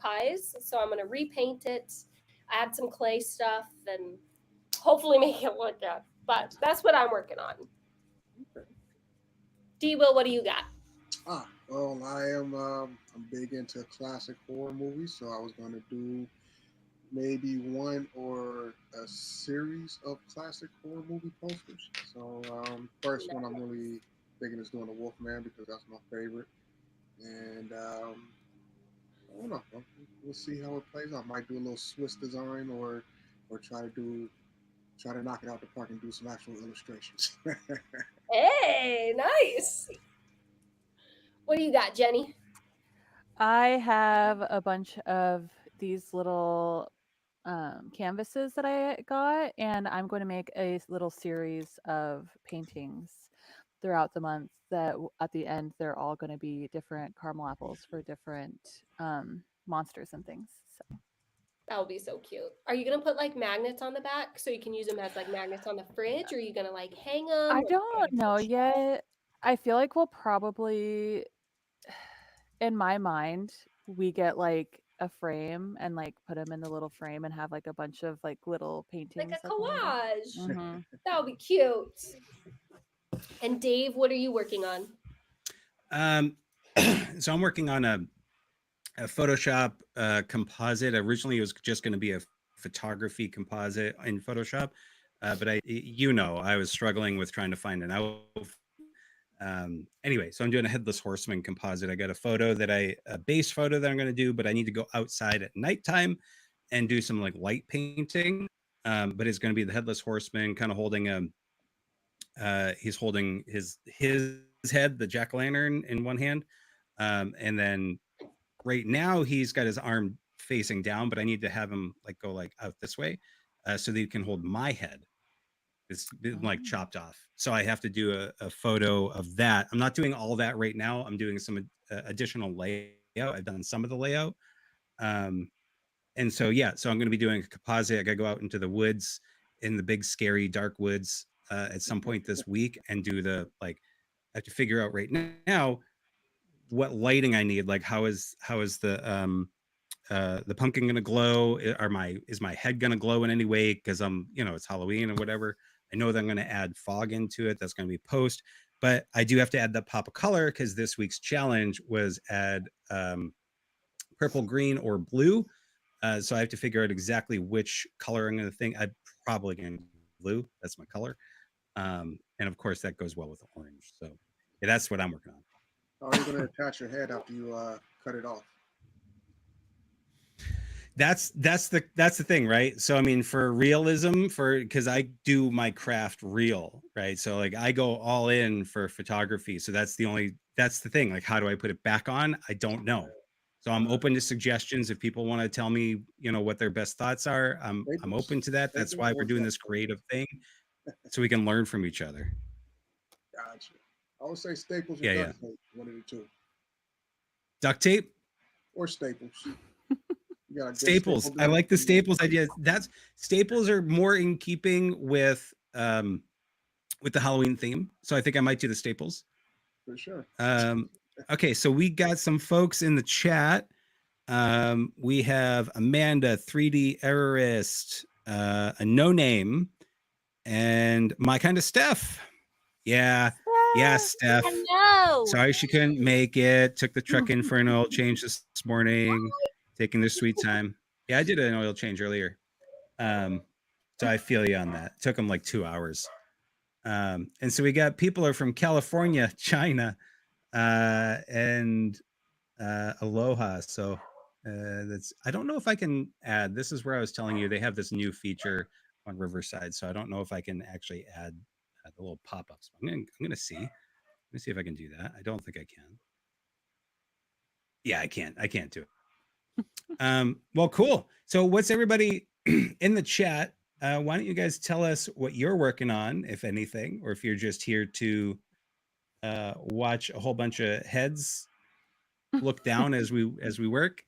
pies. So I'm gonna repaint it, add some clay stuff, and hopefully make it look good. But that's what I'm working on. Okay. D Will, what do you got? Well, I'm big into classic horror movies, so I was going to do maybe one or a series of classic horror movie posters. So first one I'm really thinking is doing the Wolfman because that's my favorite, and I don't know. We'll see how it plays out. Might do a little Swiss design or try to knock it out the park and do some actual illustrations. Hey, nice. What do you got, Jenny? I have a bunch of these little canvases that I got, and I'm going to make a little series of paintings throughout the month that at the end they're all going to be different caramel apples for different monsters and things. So That would be so cute. Are you gonna put like magnets on the back so you can use them as like magnets on the fridge, or are you gonna like hang them? I don't know yet. I feel like we'll probably, in my mind, we get like a frame and like put them in the little frame and have like a bunch of like little Like paintings a that go on top. collage. Mm-hmm. That would be cute. And Dave, what are you working on? Um, so I'm working on a Photoshop composite. Originally, it was just going to be a photography composite in Photoshop, but I was struggling with trying to find an outfit. Anyway, so I'm doing a headless horseman composite. I got a base photo that I'm going to do, but I need to go outside at nighttime and do some like light painting. But it's going to be the headless horseman, kind of holding he's holding his head, the jack-o'-lantern, in one hand, and then right now he's got his arm facing down, but I need to have him like go like out this way, so that he can hold my head. It's been like Oh. chopped off, so I have to do a photo of that. I'm not doing all that right now. I'm doing some additional layout. I've done some of the layout, um, and so yeah, so I'm going to be doing a composite. I got to go out into the woods, in the big scary dark woods, at some point this week, and do the like. I have to figure out right now what lighting I need. Like how is the pumpkin gonna glow? Is my head gonna glow in any way? Because it's Halloween or whatever. I know that I'm gonna add fog into it. That's gonna be post, but I do have to add that pop of color because this week's challenge was add purple, green, or blue. So I have to figure out exactly which color I'm gonna think. I'm probably gonna do blue. That's my color, and of course that goes well with orange. So yeah, that's what I'm working on. How are you going to attach your head after you cut it off? That's the thing, right? So I mean, for realism, because I do my craft real, right? So like I go all in for photography. So that's the thing. Like, how do I put it back on? I don't know. So I'm open to suggestions. If people want to tell me, what their best thoughts are, I'm Staples? open to that. That's Staples why we're or doing duct this tape? creative thing, so we can learn from each other. Gotcha. I would say Staples or Yeah, yeah. duct tape, one of the two. Duct tape, Or Staples. You got a good staples. staple I gun? like the You staples idea. That's staples are more in keeping with the Halloween theme. So I think I might do the staples. for sure. Um, okay, so we got some folks in the chat. We have Amanda, 3D Errorist, a no name, and my kind of Steph. Yeah, yeah, Steph. Hello. Sorry she couldn't make it. Took the truck in for an oil change this morning, taking their sweet time. Yeah, I did an oil change earlier. So I feel you on that. It took them like 2 hours. And so we got people are from California, China, and Aloha. So that's I don't know if I can add. This is where I was telling you they have this new feature on Riverside. So I don't know if I can actually add the little pop-ups. I'm gonna see. Let me see if I can do that. I don't think I can. Yeah, I can't. I can't do it. Well, cool. So what's everybody in the chat? Why don't you guys tell us what you're working on, if anything, or if you're just here to watch a whole bunch of heads look down as we work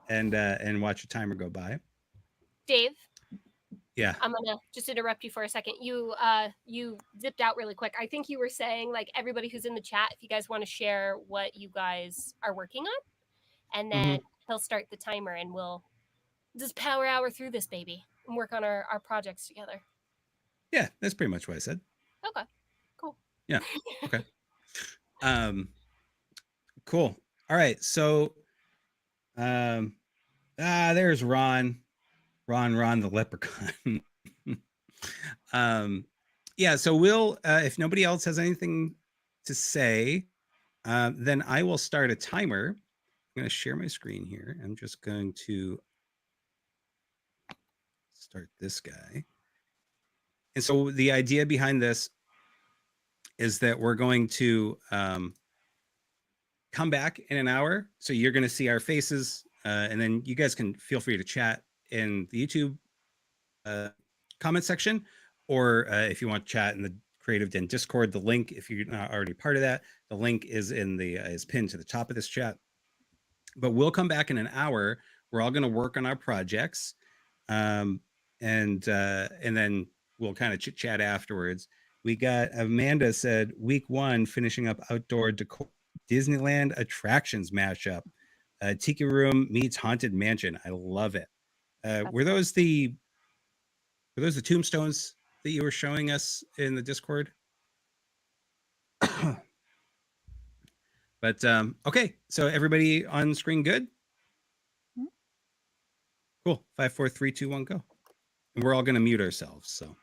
and watch a timer go by. Dave, Yeah. I'm gonna just interrupt you for a second. You zipped out really quick. I think you were saying like everybody who's in the chat, if you guys want to share what you guys are working on, and then he'll start the timer and we'll just power hour through this baby and work on our projects together. Yeah, that's pretty much what I said. Okay, cool. Yeah. Okay. Cool. All right. So, there's Ron the leprechaun. Yeah. So we'll, if nobody else has anything to say, then I will start a timer. I'm going to share my screen here. I'm just going to start this guy. And so the idea behind this is that we're going to come back in an hour. So you're going to see our faces, and then you guys can feel free to chat in the YouTube comment section, or if you want to chat in the Createathon Discord, the link, if you're not already part of that, the link is in the is pinned to the top of this chat. But we'll come back in an hour. We're all going to work on our projects, and then we'll kind of chit chat afterwards. We got Amanda said week 1 finishing up outdoor decor Disneyland attractions mashup. Tiki Room meets Haunted Mansion. I love it. Were those the tombstones that you were showing us in the Discord? But okay, so everybody on screen good? Cool. 5, 4, 3, 2, 1, go. And we're all going to mute ourselves. So.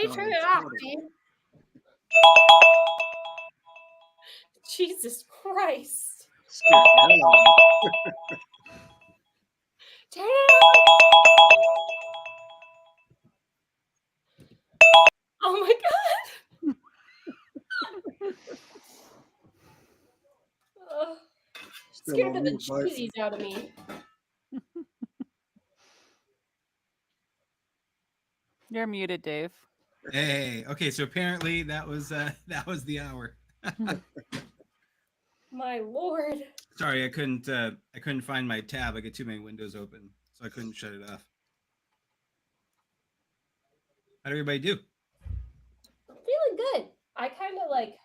you turn it off, Dave? Jesus Christ. Scared the hell out of me. Turn it off. Oh my god. Ugh. Still Scared the on mute, but bejeezies out of me. You're muted, Dave. Hey, okay, so apparently that was the hour. My lord. Sorry, I couldn't find my tab. I got too many windows open, so I couldn't shut it off. How'd everybody do? Feeling good. I kind of like,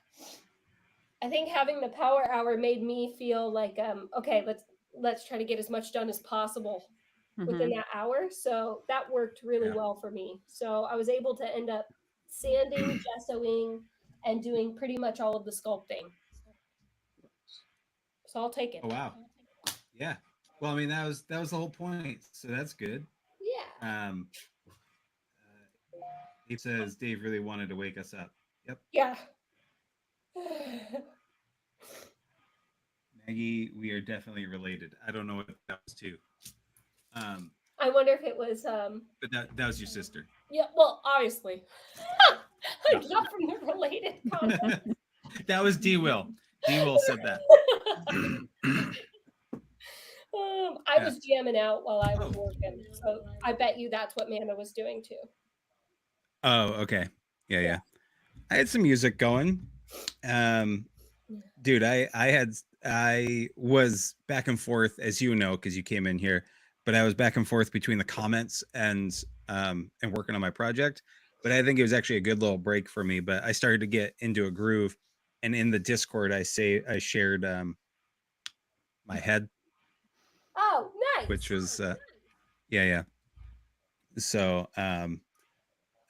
I think having the power hour made me feel like, okay, let's try to get as much done as possible within that hour. So that worked really well for me. So I was able to end up sanding, gessoing, and doing pretty much all of the sculpting. So I'll take it. Oh wow. Yeah. Well, I mean that was the whole point. So that's good. Yeah. Dave says Dave really wanted to wake us up. Yep. Yeah. Maggie, we are definitely related. I don't know what that was too. I wonder if it was But that was your sister. yeah, well, obviously. I got from the related comment. That was D Will. D Will said that. I was jamming out while I was working, so I bet you that's what Manda was doing too. Oh, okay. Yeah. I had some music going. Dude, I was back and forth, as you know, because you came in here, but I was back and forth between the comments and working on my project. But I think it was actually a good little break for me. But I started to get into a groove, and in the Discord, I shared my head. Oh, nice. Which was yeah. So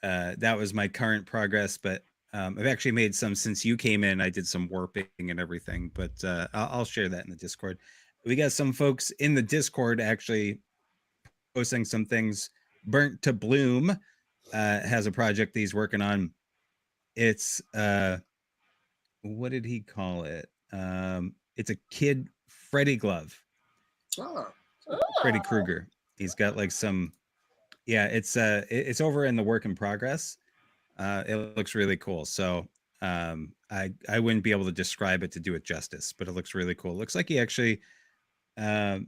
that was my current progress, but I've actually made some since you came in. I did some warping and everything, but I'll share that in the Discord. We got some folks in the Discord actually posting some things. Burnt to Bloom has a project that he's working on. It's what did he call it? It's a kid Freddy glove. Freddy Krueger. He's got like some, yeah, it's over in the work in progress. It looks really cool. So I wouldn't be able to describe it to do it justice, but it looks really cool. It looks like he actually, Ron,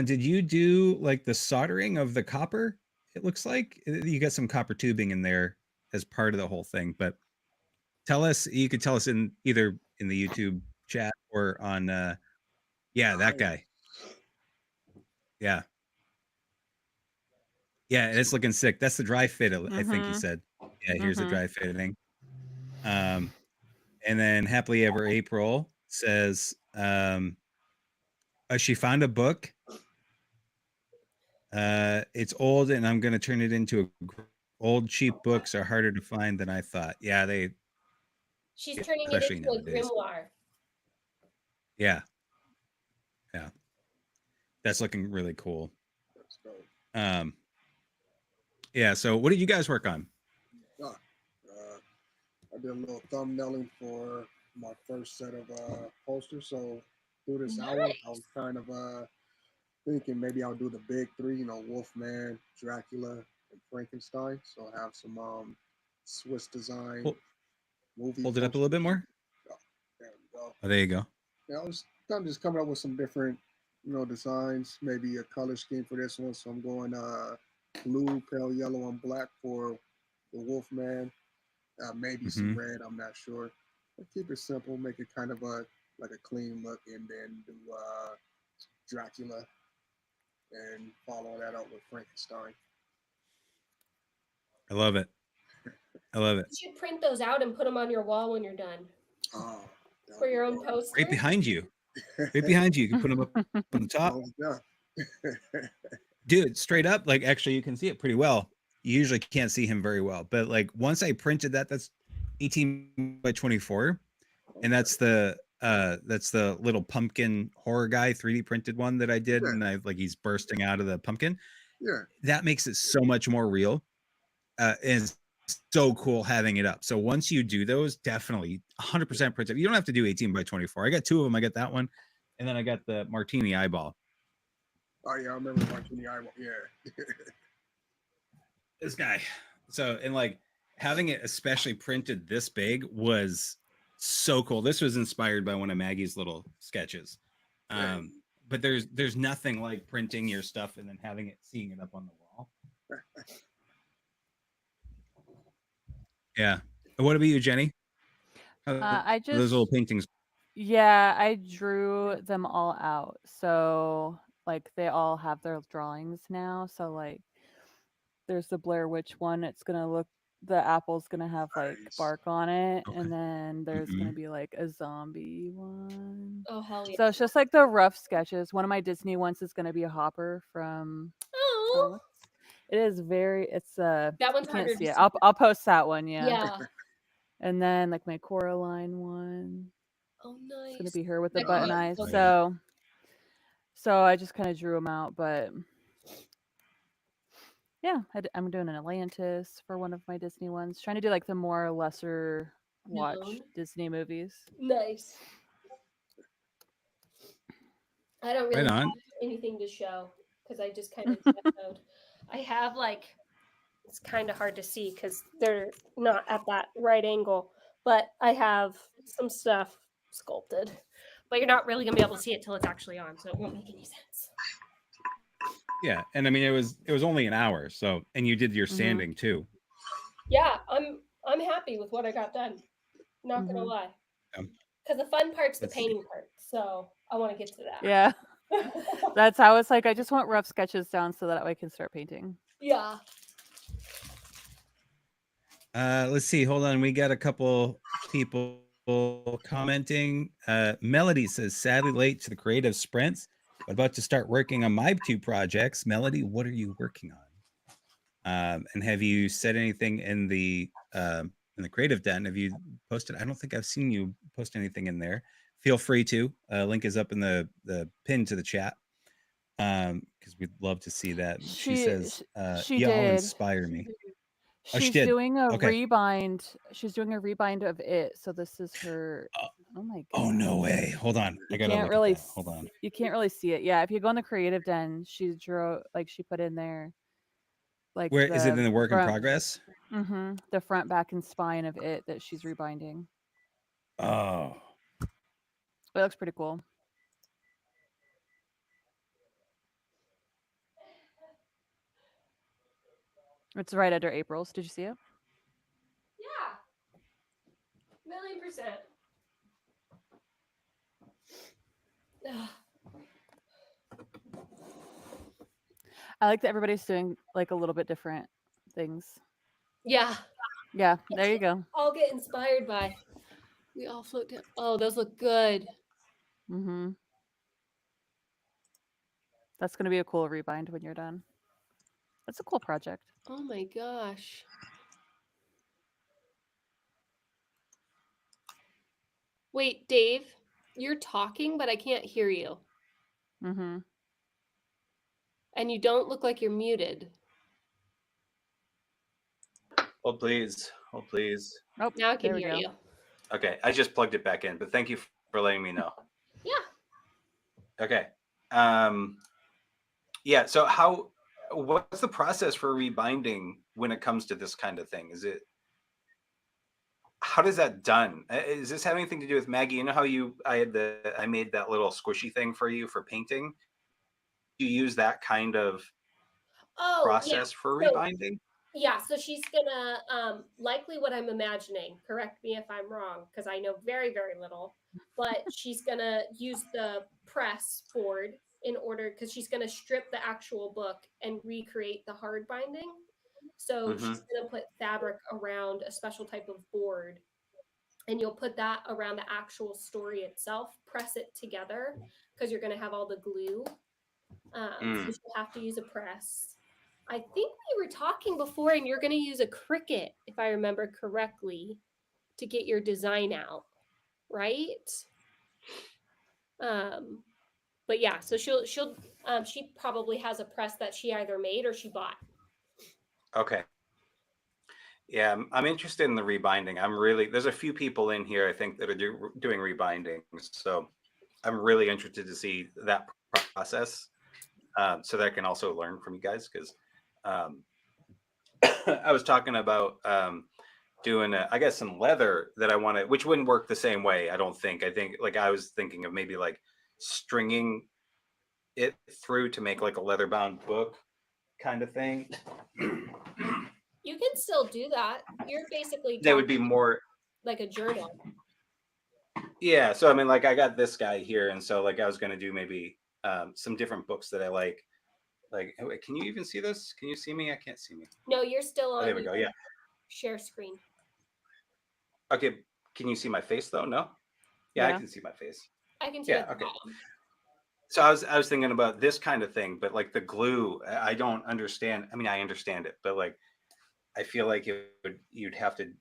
did you do like the soldering of the copper? It looks like you got some copper tubing in there as part of the whole thing, but you could tell us in either in the YouTube chat or on, yeah, that guy. Yeah. Yeah, it's looking sick. That's the dry fit, I think he said. Yeah, here's the dry fitting. And then Happily Ever April says, she found a book. It's old and I'm going to turn it into old cheap books are harder to find than I thought. Yeah, she's turning it into a grimoire. Yeah. That's looking really cool. Yeah, so what did you guys work on? I did a little thumbnailing for my first set of posters. So through this hour, I was kind of thinking maybe I'll do the big three, Wolfman, Dracula, and Frankenstein. So I have some Swiss design movie. Hold it up a little bit more. There we go. Oh, there you go. Yeah, I'm just coming up with some different, designs, maybe a color scheme for this one. So I'm going blue, pale yellow, and black for the Wolfman. Maybe some red, I'm not sure. But keep it simple, make it kind of like a clean look, and then do Dracula and follow that up with Frankenstein. I love it. You should print those out and put them on your wall when you're done. Oh, for your own poster. Right behind you. Right behind you. You can put them up on the top. Dude, straight up, like actually you can see it pretty well. You usually can't see him very well, but like once I printed that's 18 by 24, and that's the little pumpkin horror guy 3D printed one that I did, and he's bursting out of the pumpkin. Yeah, that makes it so much more real. is so cool having it up. So once you do those, definitely 100% print up. You don't have to do 18 by 24. I got two of them. I got that one, and then I got the martini eyeball. Oh yeah, I remember watching the eyeball. Yeah. This guy. So, and like having it especially printed this big was so cool. This was inspired by one of Maggie's little sketches. But there's nothing like printing your stuff and then having it, seeing it up on the wall. Yeah. What about you, Jenny? I just Those little paintings. Yeah, I drew them all out. So like they all have their drawings now. So like there's the Blair Witch one. It's gonna look the apple's gonna have like Nice. bark on it, Okay. and then there's Mhm. gonna be like a zombie one. Oh hell yeah! So it's just like the rough sketches. One of my Disney ones is gonna be a hopper from Oh, it is very it's that one's you can't harder see to it. see. I'll post that one, yeah. Yeah. And then like my Coraline one. Oh It's gonna nice. be her with the That button could be eyes. so Oh, yeah. So I just kind of drew them out, but yeah, I'm doing an Atlantis for one of my Disney ones. Trying to do like the more lesser watch known. Disney movies. Nice. I don't really Right have on. anything to show because I just kind of demoed. I have like it's kind of hard to see because they're not at that right angle, but I have some stuff sculpted. But you're not really gonna be able to see it till it's actually on, so it won't make any sense. Yeah, and I mean it was only an hour, so and you did your Mhm. sanding too. Yeah, I'm happy with what I got done. Not gonna Mhm. lie, Um, because the fun part's the let's see. painting part. So I want to get to that. Yeah, that's how it's like. I just want rough sketches down so that way I can start painting. Yeah. Let's see. Hold on. We got a couple people commenting. Melody says, sadly late to the creative sprints, but about to start working on my two projects. Melody, what are you working on? And have you said anything in the creative den? Have you posted? I don't think I've seen you post anything in there. Feel free to. Link is up in the pin to the chat. Because we'd love to see that. She says, she y'all did. inspire me. Oh, she She's did. doing a Okay. rebind. She's doing a rebind of it. So this is her. Oh my god. Oh no way! Hold on, I gotta Can't look really at that. Hold on. You can't really see it. Yeah, if you go in the creative den, she drew like she put in there like Where is it in the work in front, progress? the front, back, and spine of it that she's rebinding. Oh, It looks pretty cool. It's right under April's. Did you see it? Yeah. 1,000,000%. Ugh. I like that everybody's doing like a little bit different things. Yeah. Yeah, there you go. I'll get inspired by. We all float down. Oh, those look good. Mm-hmm. That's gonna be a cool rebind when you're done. That's a cool project. Oh my gosh. Wait, Dave, you're talking, but I can't hear you. Mm-hmm. And you don't look like you're muted. Oh, please. Oh, please. Oh, Now I can there we hear go. you. Okay, I just plugged it back in, but thank you for letting me know. Yeah. Okay. Yeah, so what's the process for rebinding when it comes to this kind of thing? How does that done? Is this have anything to do with Maggie? You know how I made that little squishy thing for you for painting? You use that kind of Oh, yeah. process for So, rebinding? yeah, so she's gonna likely what I'm imagining. Correct me if I'm wrong, because I know very, very little. But she's gonna use the press board in order because she's gonna strip the actual book and recreate the hard binding. So Mm-hmm. she's gonna put fabric around a special type of board, and you'll put that around the actual story itself. Press it together because you're gonna have all the glue. So she'll have to use a press. I think we were talking before, and you're going to use a Cricut, if I remember correctly, to get your design out, right? But yeah, so she probably has a press that she either made or she bought. Okay. Yeah, I'm interested in the rebinding. There's a few people in here I think that are doing rebinding, so I'm really interested to see that process, so that I can also learn from you guys because um, I was talking about doing I got some leather that I want to, which wouldn't work the same way. I don't think. I think like I was thinking of maybe like stringing it through to make like a leather bound book kind of thing. You can still do that. You're basically That would talking be more. like a journal. Yeah, so I mean, like I got this guy here, and so like I was gonna do maybe some different books that I like. Like, oh, wait, can you even see this? Can you see me? I can't see me. No, you're still Oh, on there we go. your Yeah. share screen. Okay. Can you see my face though? No. Yeah, I Yeah. can see my face. I can see Yeah. at the Okay. bottom. So I was thinking about this kind of thing, but like the glue, I don't understand. I mean, I understand it, but like I feel like you'd have to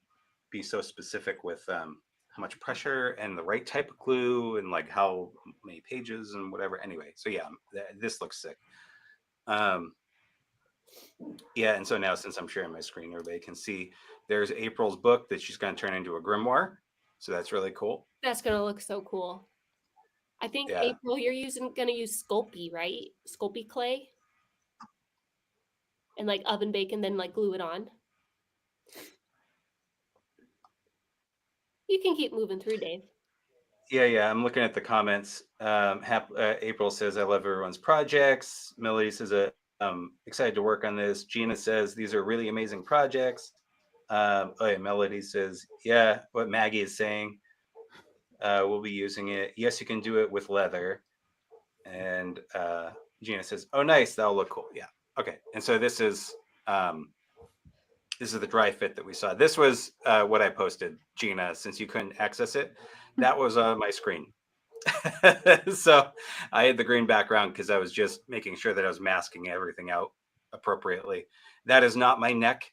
be so specific with how much pressure and the right type of glue and like how many pages and whatever. Anyway, so yeah, this looks sick. Um, yeah, and so now since I'm sharing my screen, everybody can see there's April's book that she's going to turn into a grimoire. So that's really cool. That's gonna look so cool. I think Yeah. April, you're gonna use Sculpey, right? Sculpey clay and like oven bake and then like glue it on. You can keep moving through, Dave. Yeah. I'm looking at the comments. April says, I love everyone's projects. Melody says, excited to work on this. Gina says, these are really amazing projects. Oh yeah, Melody says, yeah, what Maggie is saying. We'll be using it. Yes, you can do it with leather. And Gina says, oh, nice. That'll look cool. Yeah. Okay. And so this is the dry fit that we saw. This was what I posted, Gina, since you couldn't access it. That was my screen. So I had the green background because I was just making sure that I was masking everything out appropriately. That is not my neck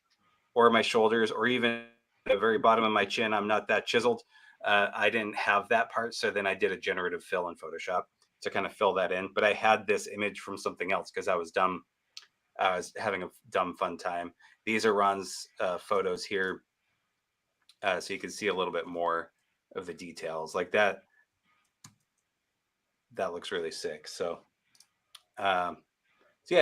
or my shoulders or even the very bottom of my chin. I'm not that chiseled. I didn't have that part. So then I did a generative fill in Photoshop to kind of fill that in. But I had this image from something else because I was dumb. I was having a dumb fun time. These are Ron's photos here. So you can see a little bit more of the details like that. That looks really sick. So yeah,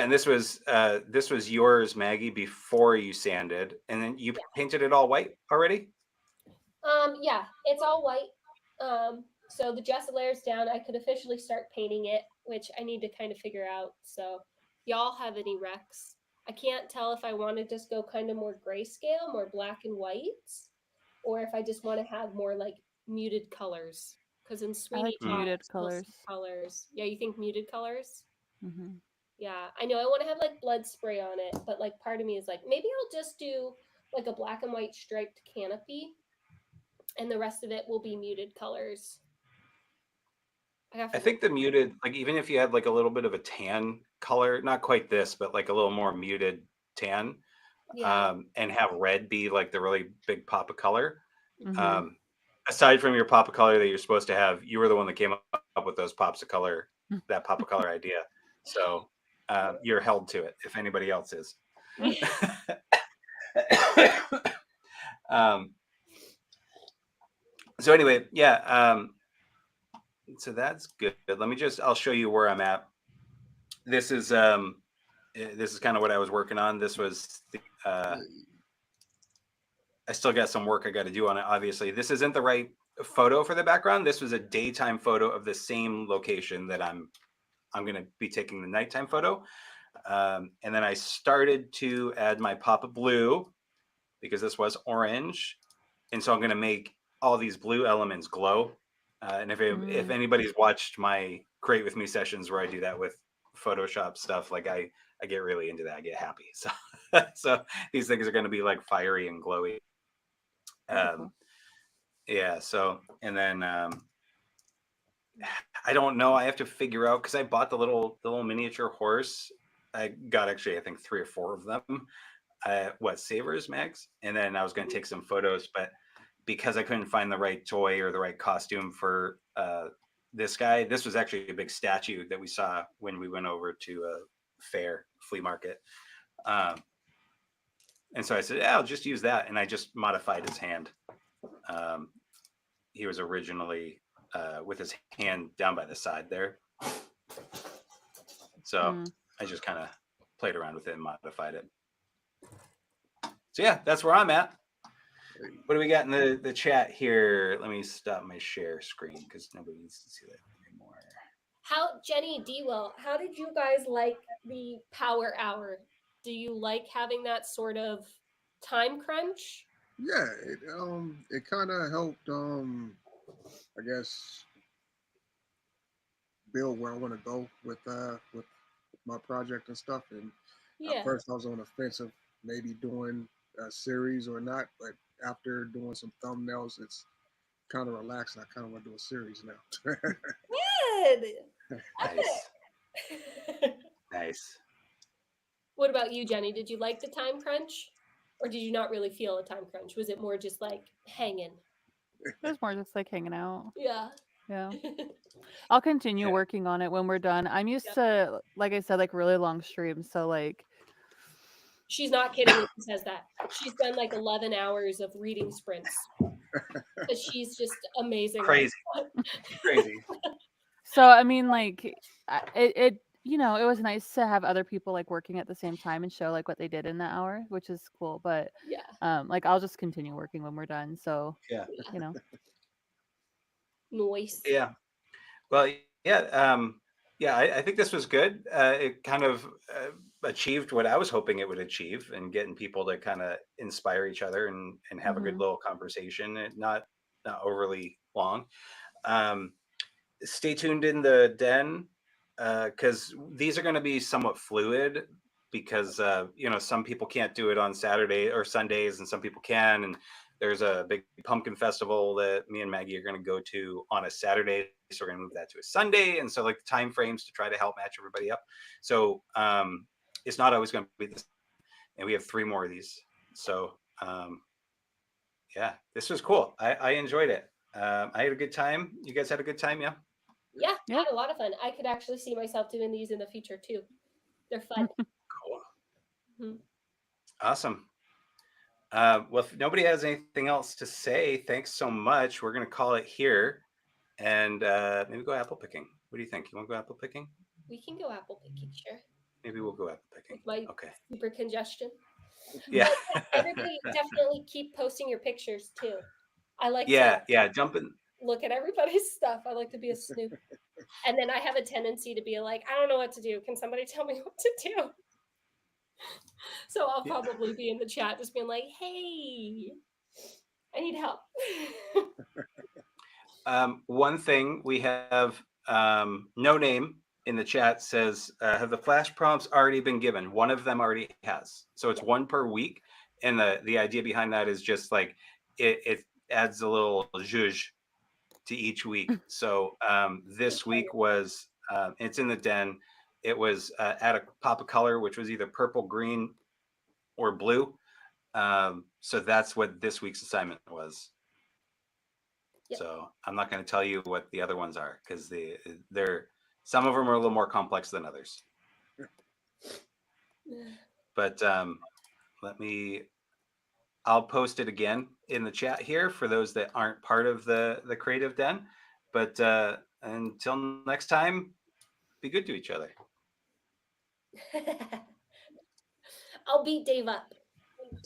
and this was yours, Maggie, before you sanded, and then you painted it all white already. Yeah, it's all white. So the Jessa layer's down. I could officially start painting it, which I need to kind of figure out. So, y'all have any recs? I can't tell if I want to just go kind of more grayscale, more black and white, or if I just want to have more like muted colors. Because in I Sweeney like Todd, muted it's mostly colors. colors. Yeah, you think muted colors? Hmm. Yeah, I know I want to have like blood spray on it, but like part of me is like, maybe I'll just do like a black and white striped canopy and the rest of it will be muted colors. I think the muted, like even if you had like a little bit of a tan color, not quite this, but like a little more muted tan, Yeah. and have red be like the really big pop of color. Hmm. Aside from your pop of color that you're supposed to have, you were the one that came up with those pops of color, that pop of color idea. So you're held to it if anybody else is. um, so anyway, yeah. So that's good. I'll show you where I'm at. This is kind of what I was working on. This was I still got some work I got to do on it. Obviously, this isn't the right photo for the background. This was a daytime photo of the same location that I'm going to be taking the nighttime photo. And then I started to add my pop of blue because this was orange. And so I'm going to make all these blue elements glow. And if anybody's watched my Create With Me sessions where I do that with Photoshop stuff, like I get really into that. I get happy. So, so these things are going to be like fiery and glowy. Cool. Yeah. So, and then I don't know. I have to figure out because I bought the little miniature horse. I got actually I think 3 or 4 of them. Savers Max, and then I was going to take some photos, but because I couldn't find the right toy or the right costume for this guy, this was actually a big statue that we saw when we went over to a flea market. And so I said, yeah, I'll just use that. And I just modified his hand. He was originally with his hand down by the side there. So I just kind of played around with it and modified it. So yeah, that's where I'm at. What do we got in the chat here? Let me stop my share screen because nobody needs to see that anymore. Jenny D-Will, how did you guys like the Power Hour? Do you like having that sort of time crunch? Yeah, it kind of helped I guess build where I want to go with my project and stuff. And at first I was on the fence of maybe doing a series or not, but after doing some thumbnails, it's kind of relaxed. And I kind of want to do a series now. Good. Nice. Nice. What about you, Jenny? Did you like the time crunch, or did you not really feel a time crunch? Was it more just like hanging? It was more just like hanging out. Yeah. Yeah. I'll continue working on it when we're done. I'm used to, like I said, like really long streams. So like, she's not kidding when she says that. She's done like 11 hours of reading sprints. She's just amazing. Crazy. Crazy. So I mean, like, it you know, it was nice to have other people like working at the same time and show like what they did in the hour, which is cool. But like I'll just continue working when we're done. So you know. Noise. Yeah. Well, yeah. I think this was good. It kind of achieved what I was hoping it would achieve, and getting people to kind of inspire each other and have a good little conversation, and not overly long. Stay tuned in the den because these are going to be somewhat fluid because some people can't do it on Saturday or Sundays and some people can, and there's a big pumpkin festival that me and Maggie are going to go to on a Saturday, so we're going to move that to a Sunday, and so like the time frames to try to help match everybody up. So it's not always going to be this, and we have 3 more of these. So yeah, this was cool. I enjoyed it. I had a good time. You guys had a good time, yeah? Yeah, I had a lot of fun. I could actually see myself doing these in the future too. They're fun. Cool. Awesome. Well, if nobody has anything else to say, thanks so much. We're going to call it here, and maybe go apple picking. What do you think? You want to go apple picking? We can go apple picking, sure. Maybe we'll go apple picking. With my super congestion. Yeah. Everybody definitely keep posting your pictures too. I like to jump in. Look at everybody's stuff. I like to be a snoop. And then I have a tendency to be like, I don't know what to do. Can somebody tell me what to do? So I'll probably be in the chat just being like, hey, I need help. One thing we have, no name in the chat says, have the flash prompts already been given? One of them already has. So it's 1 per week. And the idea behind that is just like, it adds a little zhuzh to each week. So this week was, it's in the den. It was add a pop of color, which was either purple, green, or blue. So that's what this week's assignment was. Yep. So I'm not going to tell you what the other ones are because they're some of them are a little more complex than others. But I'll post it again in the chat here for those that aren't part of the Creative Den. But until next time, be good to each other. I'll beat Dave up.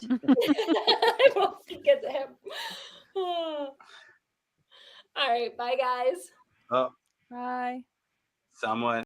I won't get to him. All right, bye guys. Oh, bye. Someone.